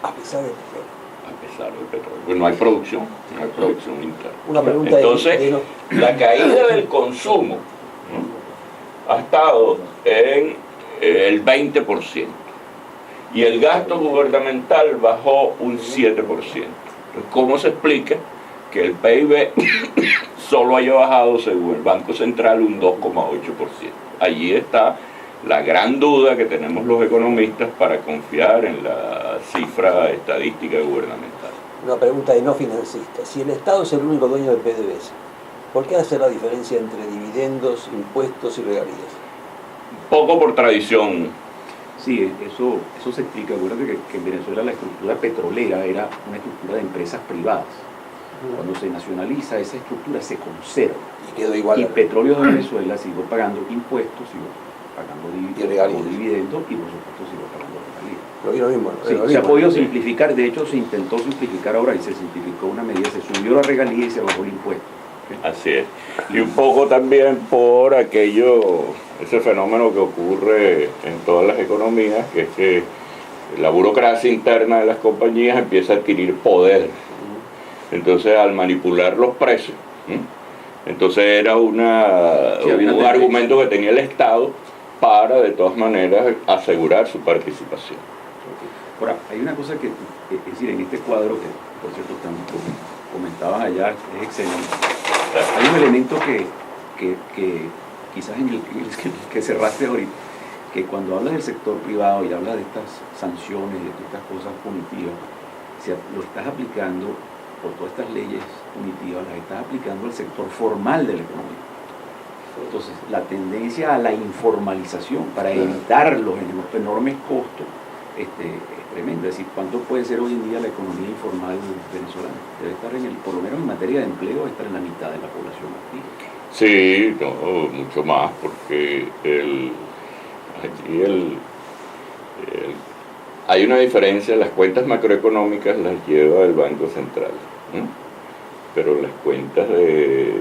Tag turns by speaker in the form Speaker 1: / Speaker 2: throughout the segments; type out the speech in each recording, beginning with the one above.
Speaker 1: A pesar del petróleo.
Speaker 2: A pesar del petróleo. Pues no hay producción interna.
Speaker 1: Una pregunta
Speaker 2: Entonces, la caída del consumo, ¿no?, ha estado en el 20%. Y el gasto gubernamental bajó un 7%. Entonces, ¿cómo se explica que el PIB solo haya bajado, según el Banco Central, un 2,8%? Allí está la gran duda que tenemos los economistas para confiar en la cifra estadística gubernamental.
Speaker 1: Una pregunta de no financista. Si el Estado es el único dueño del PDVSA, ¿por qué hacer la diferencia entre dividendos, impuestos y regalías?
Speaker 2: Poco por tradición.
Speaker 3: Sí, eso se explica. Acuérdate que en Venezuela la estructura petrolera era una estructura de empresas privadas. Cuando se nacionaliza, esa estructura se conserva.
Speaker 1: Y quedó igual.
Speaker 3: Y Petróleos de Venezuela siguió pagando impuestos, siguió pagando dividendos y por supuesto siguió pagando regalías.
Speaker 1: Lo mismo.
Speaker 3: Sí, se ha podido simplificar. De hecho, se intentó simplificar ahora y se simplificó una medida. Se subió la regalía y se bajó el impuesto.
Speaker 2: Así es. Y un poco también por ese fenómeno que ocurre en todas las economías, que es que la burocracia interna de las compañías empieza a adquirir poder. Entonces, al manipular los precios, entonces era un argumento que tenía el Estado para, de todas maneras, asegurar su participación.
Speaker 3: Ahora, hay una cosa que, es decir, en este cuadro, que por cierto comentabas allá, es excelente. Hay un elemento que quizás en el que cerraste ahorita, que cuando hablas del sector privado y hablas de estas sanciones, de estas cosas punitivas, lo estás aplicando, por todas estas leyes punitivas, las estás aplicando al sector formal de la economía. Entonces, la tendencia a la informalización para evitar los enormes costos es tremenda. Es decir, ¿cuánto puede ser hoy en día la economía informal venezolana? Debe estar por lo menos en materia de empleo, estar en la mitad de la población activa.
Speaker 2: Sí, no, mucho más, porque hay una diferencia. Las cuentas macroeconómicas las lleva el Banco Central, ¿no? Pero las cuentas de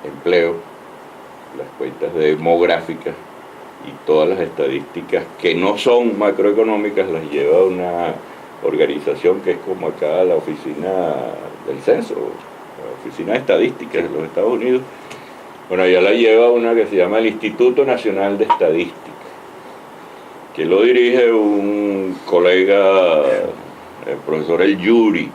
Speaker 2: empleo, las cuentas demográficas y todas las estadísticas que no son macroeconómicas las lleva una organización que es como acá la oficina del censo, la oficina de estadísticas de los Estados Unidos. Bueno, allá la lleva una que se llama el Instituto Nacional de Estadística, que lo dirige un colega, el profesor El Yuri.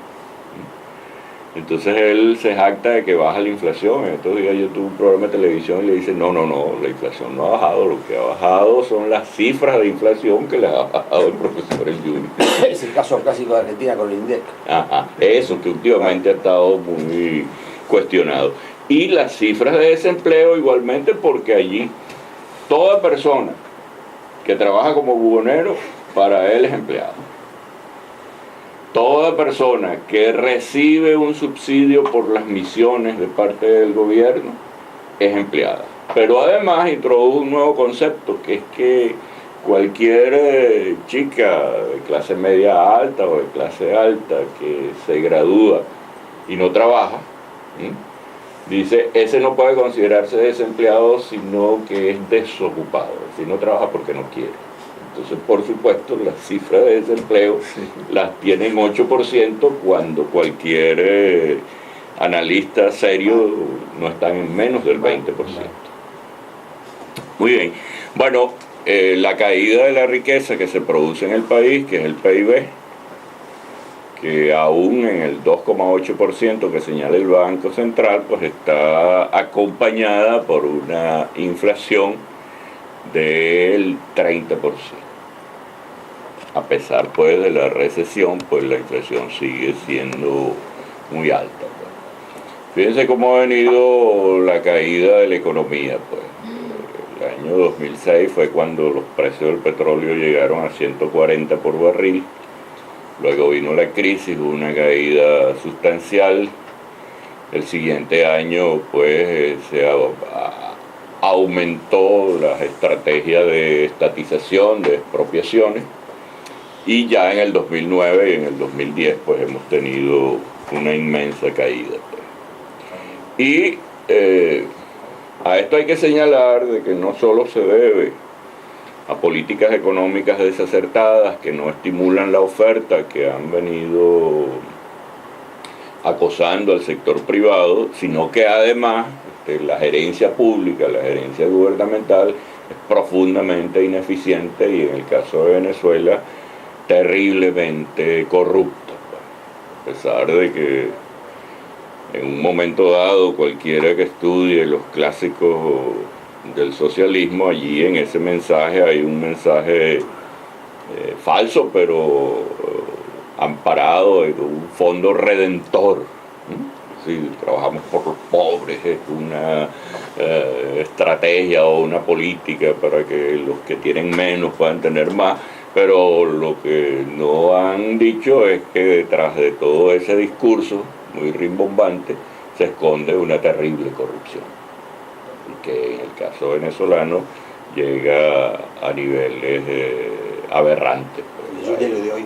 Speaker 2: Entonces él se jacta de que baja la inflación. En estos días yo tuve un programa de televisión y le dice, no, la inflación no ha bajado, lo que ha bajado son las cifras de inflación que le ha bajado el profesor El Yuri.
Speaker 1: Es el caso clásico de Argentina con el INDEC.
Speaker 2: Eso que últimamente ha estado muy cuestionado. Y las cifras de desempleo igualmente, porque allí toda persona que trabaja como buhonero, para él es empleado. Toda persona que recibe un subsidio por las misiones de parte del gobierno es empleada. Pero además introdujo un nuevo concepto, que es que cualquier chica de clase media alta o de clase alta que se gradúa y no trabaja, dice, ese no puede considerarse desempleado, sino que es desocupado, es decir, no trabaja porque no quiere. Entonces, por supuesto, las cifras de desempleo las tienen 8%, cuando cualquier analista serio no están en menos del 20%. Muy bien. Bueno, la caída de la riqueza que se produce en el país, que es el PIB, que aún en el 2,8% que señala el Banco Central, pues está acompañada por una inflación del 30%. A pesar pues de la recesión, pues la inflación sigue siendo muy alta. Pues. Fíjense cómo ha venido la caída de la economía. Pues. El año 2006 fue cuando los precios del petróleo llegaron a 140 por barril. Luego vino la crisis, hubo una caída sustancial. El siguiente año pues se aumentó las estrategias de estatización, de expropiaciones, y ya en el 2009 y en el 2010 pues hemos tenido una inmensa caída. Pues. Y a esto hay que señalar de que no solo se debe a políticas económicas desacertadas que no estimulan la oferta, que han venido acosando al sector privado, sino que además la gerencia pública, la gerencia gubernamental es profundamente ineficiente y en el caso de Venezuela terriblemente corrupta. A pesar de que en un momento dado cualquiera que estudie los clásicos del socialismo, allí en ese mensaje hay un mensaje falso, pero amparado en un fondo redentor. Si trabajamos por los pobres, es una estrategia o una política para que los que tienen menos puedan tener más, pero lo que no han dicho es que detrás de todo ese discurso muy rimbombante se esconde una terrible corrupción, y que en el caso venezolano llega a niveles aberrantes.
Speaker 1: Leyó el diario de hoy.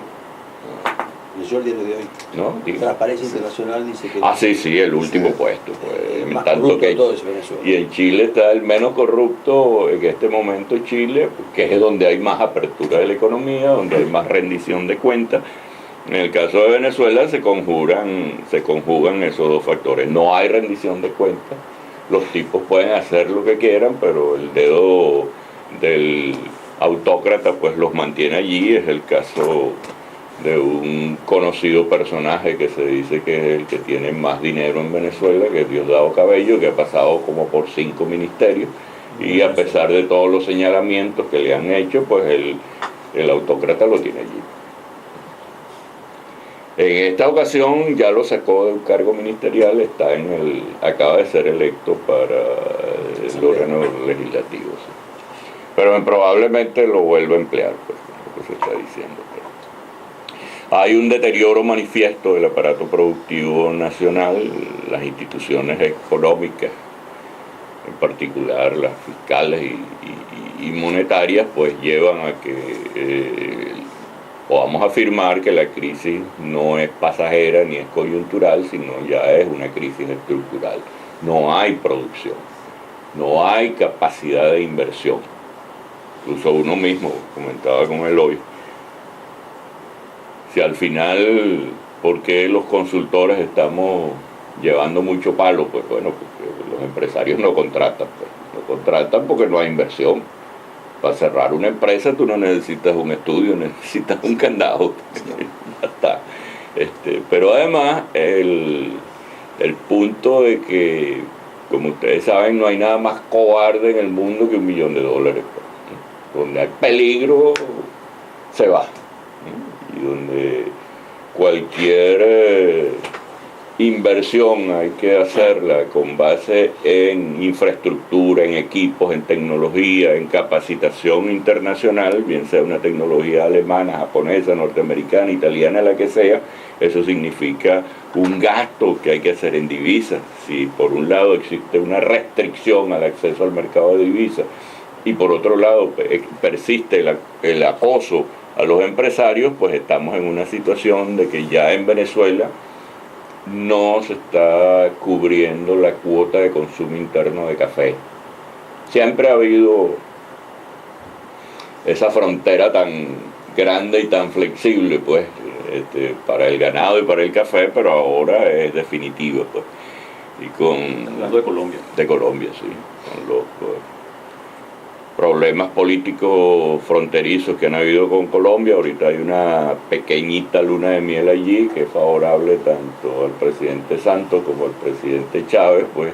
Speaker 1: Leyó el diario de hoy.
Speaker 2: ¿No?
Speaker 1: Transparencia Internacional dice que...
Speaker 2: Sí, el último puesto. Pues,
Speaker 1: más
Speaker 2: tanto
Speaker 1: corrupto
Speaker 2: que
Speaker 1: de todo es Venezuela.
Speaker 2: y en Chile está el menos corrupto en este momento Chile, que es donde hay más apertura de la economía, donde hay más rendición de cuentas. En el caso de Venezuela se conjugan esos dos factores. No hay rendición de cuentas, los tipos pueden hacer lo que quieran, pero el dedo del autócrata pues los mantiene allí. Es el caso de un conocido personaje que se dice que es el que tiene más dinero en Venezuela, que es Diosdado Cabello, que ha pasado como por 5 ministerios, y a pesar de todos los señalamientos que le han hecho, pues el autócrata lo tiene allí. En esta ocasión ya lo sacó de un cargo ministerial, acaba de ser electo para el órgano legislativo. ¿Sí? Pero probablemente lo vuelva a emplear, pues, lo que se está diciendo. Hay un deterioro manifiesto del aparato productivo nacional, las instituciones económicas, en particular las fiscales y monetarias, pues llevan a que podamos afirmar que la crisis no es pasajera ni es coyuntural, sino ya es una crisis estructural. No hay producción, no hay capacidad de inversión. Incluso uno mismo comentaba con Eloy, si al final, ¿por qué los consultores estamos llevando mucho palo? Pues bueno, porque los empresarios no contratan, pues. No contratan porque no hay inversión. Para cerrar una empresa tú no necesitas un estudio, necesitas un candado. Ya está. Pero además el punto de que, como ustedes saben, no hay nada más cobarde en el mundo que $1 millón, pues. Donde hay peligro se va. Y donde cualquier inversión hay que hacerla con base en infraestructura, en equipos, en tecnología, en capacitación internacional, bien sea una tecnología alemana, japonesa, norteamericana, italiana, la que sea. Eso significa un gasto que hay que hacer en divisas. Si por un lado existe una restricción al acceso al mercado de divisas y por otro lado persiste el acoso a los empresarios, pues estamos en una situación de que ya en Venezuela no se está cubriendo la cuota de consumo interno de café. Siempre ha habido esa frontera tan grande y tan flexible, pues, para el ganado y para el café, pero ahora es definitiva, pues. Y
Speaker 3: hablando de Colombia.
Speaker 2: De Colombia, sí, con los problemas políticos fronterizos que han habido con Colombia. Ahorita hay una pequeñita luna de miel allí que es favorable tanto al presidente Santos como al presidente Chávez, pues,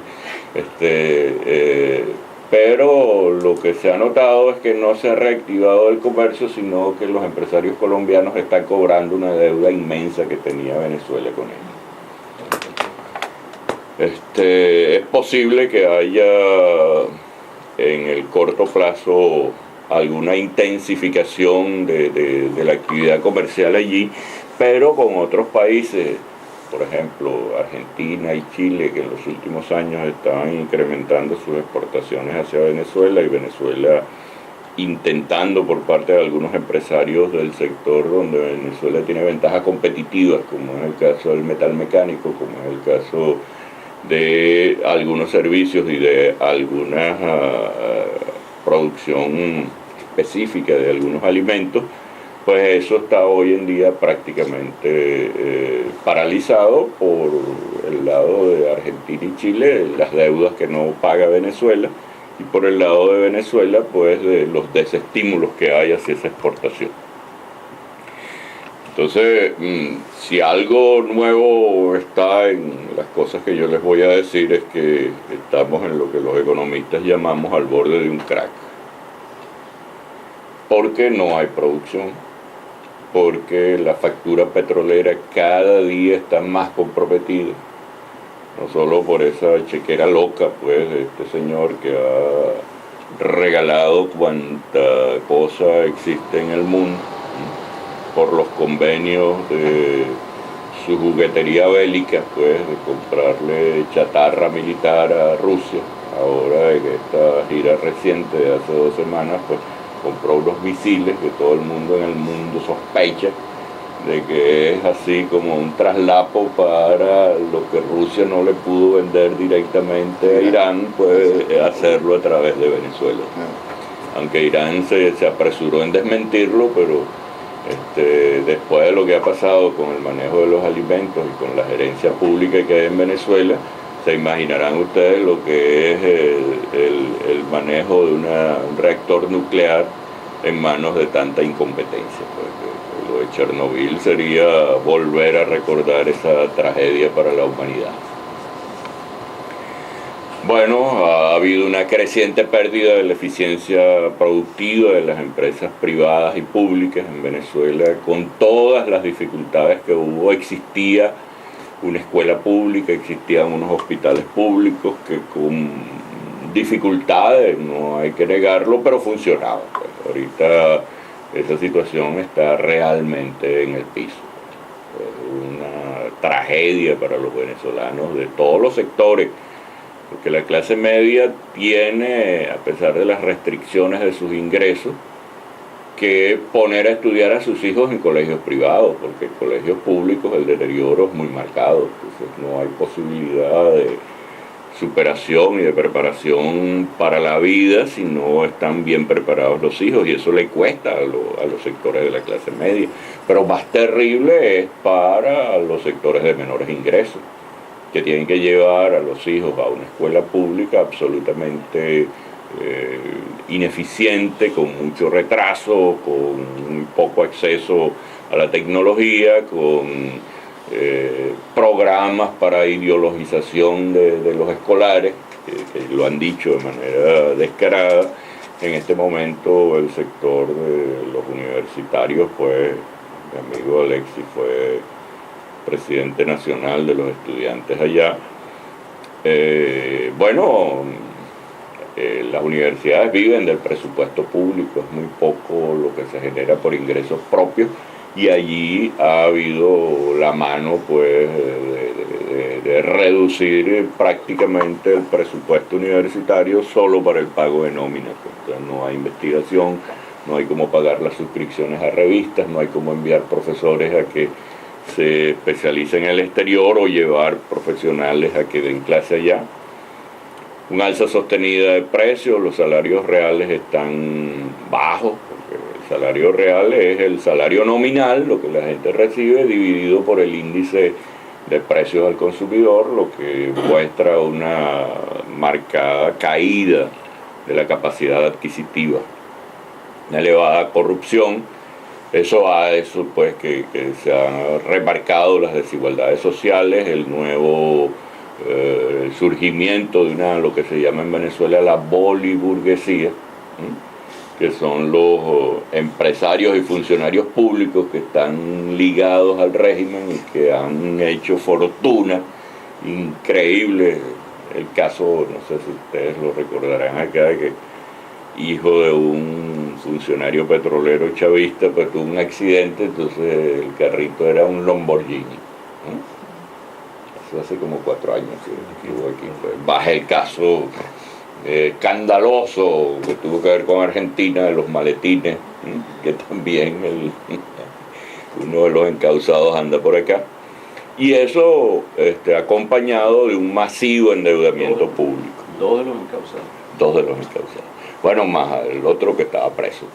Speaker 2: pero lo que se ha notado es que no se ha reactivado el comercio, sino que los empresarios colombianos están cobrando una deuda inmensa que tenía Venezuela con ellos. Es posible que haya en el corto plazo alguna intensificación de la actividad comercial allí, pero con otros países, por ejemplo Argentina y Chile, que en los últimos años estaban incrementando sus exportaciones hacia Venezuela, y Venezuela intentando por parte de algunos empresarios del sector donde Venezuela tiene ventajas competitivas, como es el caso del metal mecánico, como es el caso de algunos servicios y de alguna producción específica de algunos alimentos, pues eso está hoy en día prácticamente paralizado por el lado de Argentina y Chile, las deudas que no paga Venezuela, y por el lado de Venezuela, pues de los desestímulos que hay hacia esa exportación. Entonces, si algo nuevo está en las cosas que yo les voy a decir, es que estamos en lo que los economistas llamamos al borde de un crack. Porque no hay producción, porque la factura petrolera cada día está más comprometida. No solo por esa chequera loca, pues, de este señor que ha regalado cuanta cosa existe en el mundo, por los convenios de su juguetería bélica, pues, de comprarle chatarra militar a Rusia. Ahora, en esta gira reciente de hace 2 semanas, pues, compró unos misiles que todo el mundo en el mundo sospecha de que es así como un traslapo para lo que Rusia no le pudo vender directamente a Irán, pues hacerlo a través de Venezuela. Aunque Irán se apresuró en desmentirlo, pero después de lo que ha pasado con el manejo de los alimentos y con la gerencia pública que hay en Venezuela, se imaginarán ustedes lo que es el manejo de un reactor nuclear en manos de tanta incompetencia. Porque lo de Chernobyl sería volver a recordar esa tragedia para la humanidad. Bueno, ha habido una creciente pérdida de la eficiencia productiva de las empresas privadas y públicas en Venezuela, con todas las dificultades que hubo. Existía una escuela pública, existían unos hospitales públicos que con dificultades, no hay que negarlo, pero funcionaban. Pues ahorita esa situación está realmente en el piso. Es una tragedia para los venezolanos de todos los sectores, porque la clase media tiene, a pesar de las restricciones de sus ingresos, que poner a estudiar a sus hijos en colegios privados, porque en colegios públicos el deterioro es muy marcado. Entonces no hay posibilidad de superación y de preparación para la vida si no están bien preparados los hijos, y eso le cuesta a los sectores de la clase media. Pero más terrible es para los sectores de menores ingresos, que tienen que llevar a los hijos a una escuela pública absolutamente ineficiente, con mucho retraso, con muy poco acceso a la tecnología, con programas para ideologización de los escolares, que lo han dicho de manera descarada. En este momento el sector de los universitarios, pues mi amigo Alexis fue presidente nacional de los estudiantes allá. Las universidades viven del presupuesto público, es muy poco lo que se genera por ingresos propios, y allí ha habido la mano, pues, de reducir prácticamente el presupuesto universitario solo para el pago de nóminas. Entonces no hay investigación, no hay cómo pagar las suscripciones a revistas, no hay cómo enviar profesores a que se especialicen en el exterior o llevar profesionales a que den clase allá. Un alza sostenida de precios, los salarios reales están bajos, porque el salario real es el salario nominal, lo que la gente recibe, dividido por el índice de precios al consumidor, lo que muestra una marcada caída de la capacidad adquisitiva, una elevada corrupción. Eso ha hecho, pues, que se han remarcado las desigualdades sociales, el nuevo surgimiento de lo que se llama en Venezuela la boliburguesía, que son los empresarios y funcionarios públicos que están ligados al régimen y que han hecho fortuna increíble. El caso, no sé si ustedes lo recordarán acá, de que hijo de un funcionario petrolero chavista, pues tuvo un accidente, entonces el carrito era un Lamborghini. Eso hace como 4 años que estuvo aquí. Pues baja el caso escandaloso que tuvo que ver con Argentina, de los maletines, que también uno de los encausados anda por acá. Y eso acompañado de un masivo endeudamiento público.
Speaker 3: 2 de los encausados.
Speaker 2: 2 de los encausados. Bueno, más el otro que estaba preso.